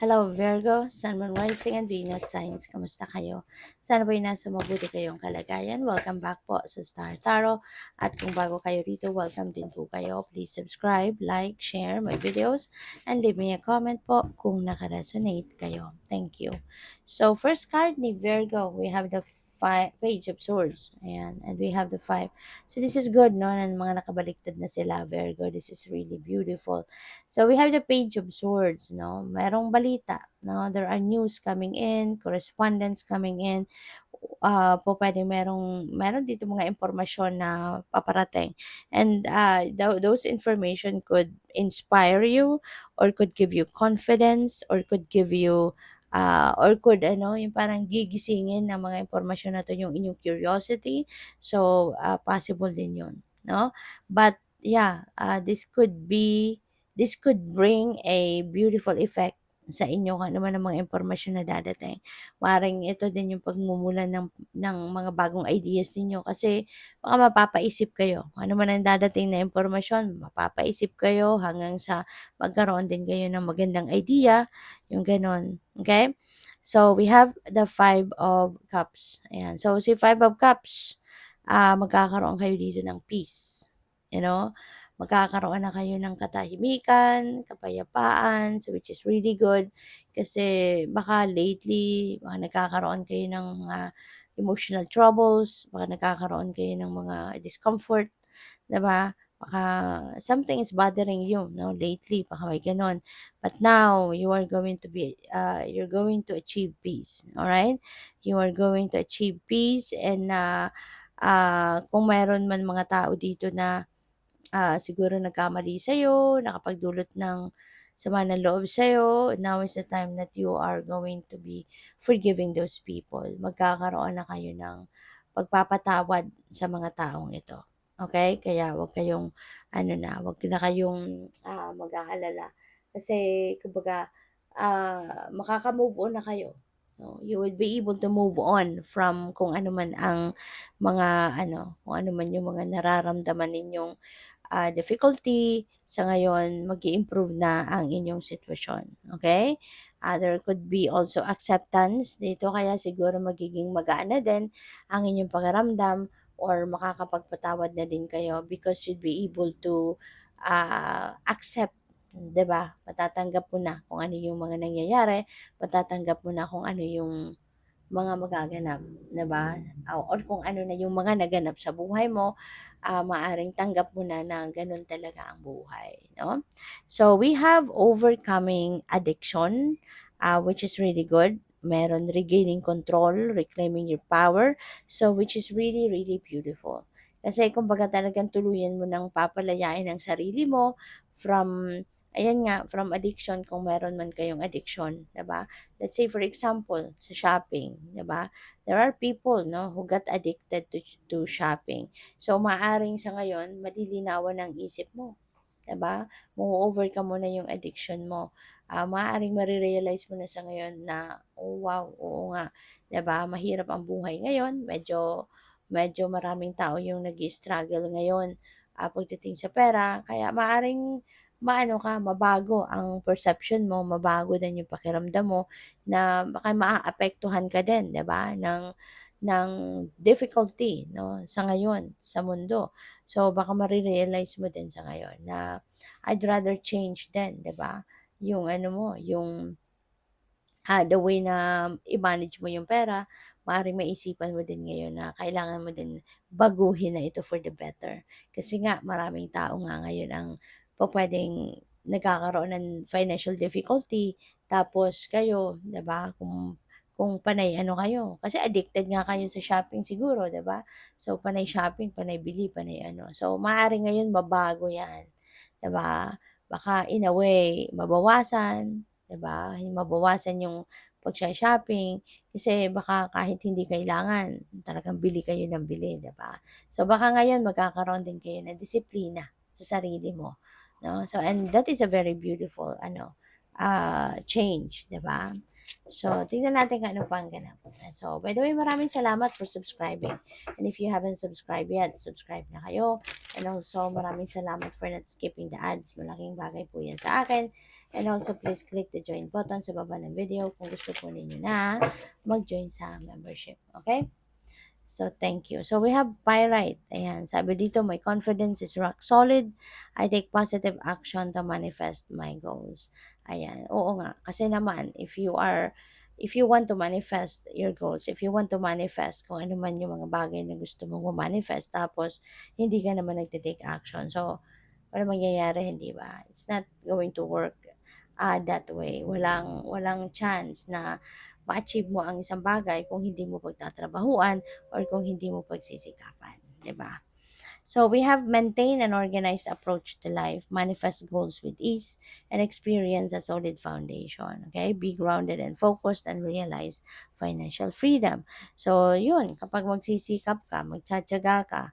Hello Virgo, Sun, Moon, Rising, and Venus signs. Kamusta kayo? Sana ba'y nasa mabuti kayong kalagayan? Welcome back po sa Star Tarot. At kung bago kayo rito, welcome din po kayo. Please subscribe, like, share my videos, and leave me a comment po kung nakaresonate kayo. Thank you. So, first card ni Virgo, we have the Page of Swords. Ayan. And we have the 5. So, this is good, no? And mga nakabaliktad na sila, Virgo. This is really beautiful. So we have the Page of Swords, no? Merong balita, no? There are news coming in, correspondence coming in. Po pwedeng meron dito mga impormasyon na paparating. And those information could inspire you or could give you confidence or could give you or could yung parang gigisingin ng mga impormasyon na to yung inyong curiosity. So possible din yun, no? But yeah, this could bring a beautiful effect sa inyo kung ano man ang mga impormasyon na dadating. Maaaring ito din yung pagmumulan ng mga bagong ideas ninyo kasi baka mapapaisip kayo. Kung ano man ang dadating na impormasyon, mapapaisip kayo hanggang sa magkaroon din kayo ng magandang idea, yung ganon. Okay? So, we have the Five of Cups. Ayan. So, si Five of Cups, magkakaroon kayo dito ng peace. You know? Magkakaroon na kayo ng katahimikan, kapayapaan, so which is really good. Kasi baka lately, baka nagkakaroon kayo ng mga emotional troubles, baka nagkakaroon kayo ng mga discomfort, 'di ba? Baka something is bothering you, no, lately, baka may ganon. But now, you're going to achieve peace, alright? You are going to achieve peace and kung mayroon man mga tao dito na siguro nagkamali sa'yo, nakapagdulot ng sama ng loob sa'yo, now is the time that you are going to be forgiving those people. Magkakaroon na kayo ng pagpapatawad sa mga taong ito. Okay? Kaya wag na kayong mag-aalala. Kasi, kumbaga, makaka-move on na kayo. No? You will be able to move on from kung ano man ang kung ano man yung mga nararamdaman ninyong difficulty, sa ngayon mag improve na ang inyong sitwasyon. Okay? There could be also acceptance dito, kaya siguro magiging magaan na din ang inyong pakiramdam or makakapagpatawad na din kayo because you'd be able to accept, 'di ba? Matatanggap mo na kung ano yung mga nangyayari, matatanggap mo na kung ano yung mga magaganap, 'di ba? Or kung ano na yung mga naganap sa buhay mo, maaaring tanggap mo na na gano'n talaga ang buhay, no? So, we have overcoming addiction, which is really good. Meron regaining control, reclaiming your power, so which is really, really beautiful. Kasi kumbaga talagang tuluyan mo ng papalayain ang sarili mo from, ayan nga, from addiction kung meron man kayong addiction, 'di ba? Let's say for example, sa shopping, 'di ba? There are people, no, who got addicted to shopping. So maaring sa ngayon malilinawan ang isip mo, 'di ba? Mo-overcome mo na yung addiction mo. Maaaring mare-realize mo na sa ngayon na, oh wow, oo nga, 'di ba? Mahirap ang buhay ngayon. Medyo maraming tao yung nag-struggle ngayon pagdating sa pera. Kaya maaring mabago ang perception mo, mabago din yung pakiramdam mo na baka maaapektuhan ka din, 'di ba, ng difficulty, no, sa ngayon, sa mundo. So, baka mare-realize mo din sa ngayon na I'd rather change din, 'di ba, yung ano mo, yung the way na i-manage mo yung pera, maaaring maisipan mo din ngayon na kailangan mo din baguhin na ito for the better. Kasi nga maraming tao nga ngayon ang pupuwedeng nagkakaroon ng financial difficulty, tapos kayo, 'di ba, kung panay ano kayo, kasi addicted nga kayo sa shopping siguro, 'di ba? So, panay shopping, panay bili, panay ano. So, maaaring ngayon mabago 'yan, 'di ba? Baka in a way mabawasan, 'di ba? Mabawasan yung pagsho-shopping kasi baka kahit hindi kailangan, talagang bili kayo ng bili, 'di ba? So, baka ngayon magkakaroon din kayo ng disiplina sa sarili mo, 'no? So, and that is a very beautiful change, 'di ba? So, tingnan natin kung ano pang ganap. So, by the way, maraming salamat for subscribing. And if you haven't subscribed yet, subscribe na kayo. And also, maraming salamat for not skipping the ads. Malaking bagay po yan sa akin. And also, please click the join button sa baba ng video kung gusto po ninyo na mag-join sa membership. Okay? So, thank you. So, we have pyrite. Ayan. Sabi dito, my confidence is rock solid. I take positive action to manifest my goals. Ayan. Oo nga. Kasi naman, if you want to manifest your goals, if you want to manifest kung ano man yung mga bagay na gusto mong manifest, tapos hindi ka naman nagte-take action. So, wala mangyayari, hindi ba? It's not going to work that way. Walang chance na ma-achieve mo ang isang bagay kung hindi mo pagtatrabahuan or kung hindi mo pagsisikapan, 'di ba? So we have maintain an organized approach to life, manifest goals with ease, and experience a solid foundation. Okay? Be grounded and focused and realize financial freedom. So yun, kapag magsisikap ka, magtsatsaga ka,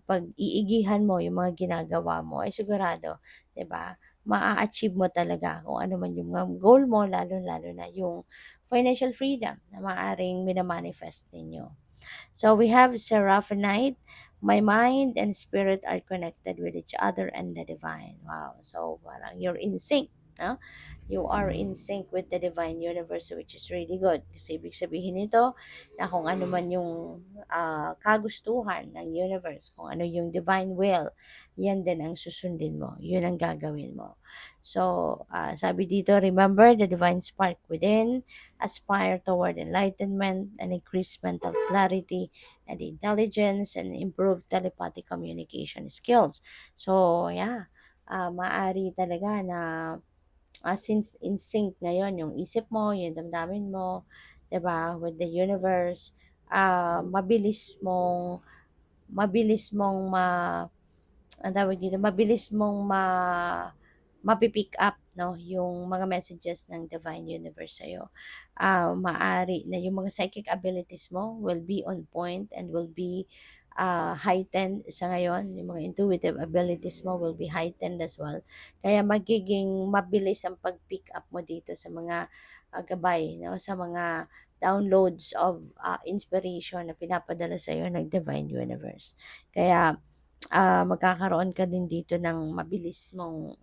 pag-iigihan mo yung mga ginagawa mo, ay sigurado, 'di ba? Maa-achieve mo talaga kung ano man yung mga goal mo, lalo-lalo na yung financial freedom na maaring minamanifest ninyo. So we have Seraphinite. My mind and spirit are connected with each other and the divine. Wow. So parang you're in sync. No? You are in sync with the divine universe, which is really good. Kasi ibig sabihin nito na kung ano man yung kagustuhan ng universe, kung ano yung divine will, yan din ang susundin mo. Yun ang gagawin mo. So, sabi dito, remember the divine spark within, aspire toward enlightenment and increase mental clarity and intelligence and improve telepathic communication skills. So, yeah, maaari talaga na since in sync ngayon yung isip mo, yung damdamin mo, 'di ba, with the universe, mabilis mong ang tawag dito, mabilis mong mapipick up, no, yung mga messages ng divine universe sa'yo. Maari na yung mga psychic abilities mo will be on point and will be heightened sa ngayon. Yung mga intuitive abilities mo will be heightened as well. Kaya magiging mabilis ang pag-pick up mo dito sa mga gabay, no, sa mga downloads of inspiration na pinapadala sa iyo ng divine universe. Kaya magkakaroon ka din dito ng mabilis mong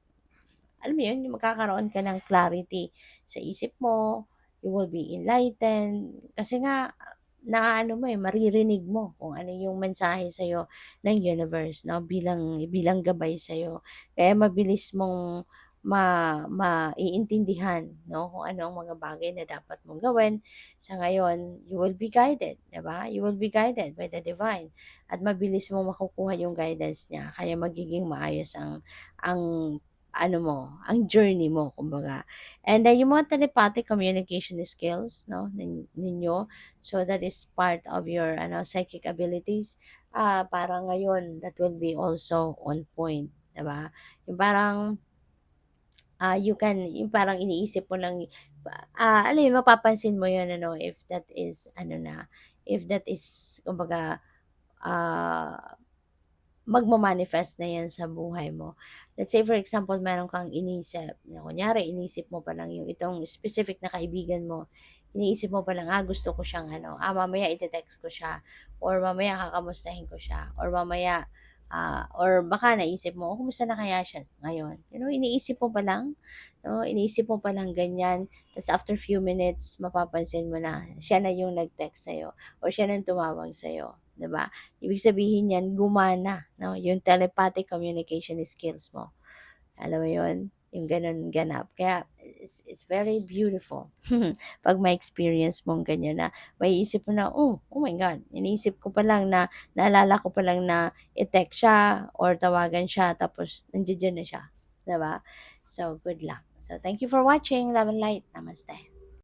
alam mo yun, yung magkakaroon ka ng clarity sa isip mo, you will be enlightened, kasi nga, naano mo maririnig mo kung ano yung mensahe sa'yo ng universe, no? Bilang gabay sa'yo. Kaya mabilis mong maiintindihan, no? Kung ano ang mga bagay na dapat mong gawin. Sa ngayon, you will be guided, di ba? You will be guided by the divine. At mabilis mo makukuha yung guidance niya. Kaya magiging maayos ang ano mo, ang journey mo kumbaga. And yung mga telepathic communication skills, no, ninyo, so that is part of your psychic abilities. Parang ngayon that will be also on point, 'di ba? Yung parang yung parang iniisip mo lang, ano yun, mapapansin mo yun, if that is, if that is, kumbaga, ah, magma-manifest na 'yan sa buhay mo. Let's say for example, meron kang inisip na kunyari inisip mo pa lang yung itong specific na kaibigan mo, iniisip mo pa lang, gusto ko siyang mamaya ite-text ko siya or mamaya kakamustahin ko siya or mamaya, or baka naisip mo, kumusta na kaya siya ngayon? Iniisip mo pa lang, 'no, iniisip mo pa lang ganyan, ta's after few minutes mapapansin mo na siya na yung nag-text sa'yo or siya na yung tumawag sa'yo, 'di ba? Ibig sabihin niyan gumana, 'no, yung telepathic communication skills mo. Alam mo yun? Yung gano'n ganap. Kaya it's very beautiful 'pag ma-experience mong ganyan na maiisip mo na, oh my God, iniisip ko pa lang na naalala ko pa lang na i-text siya or tawagan siya tapos nandiya na siya, 'di ba? So, good luck. So, thank you for watching. Love and light. Namaste.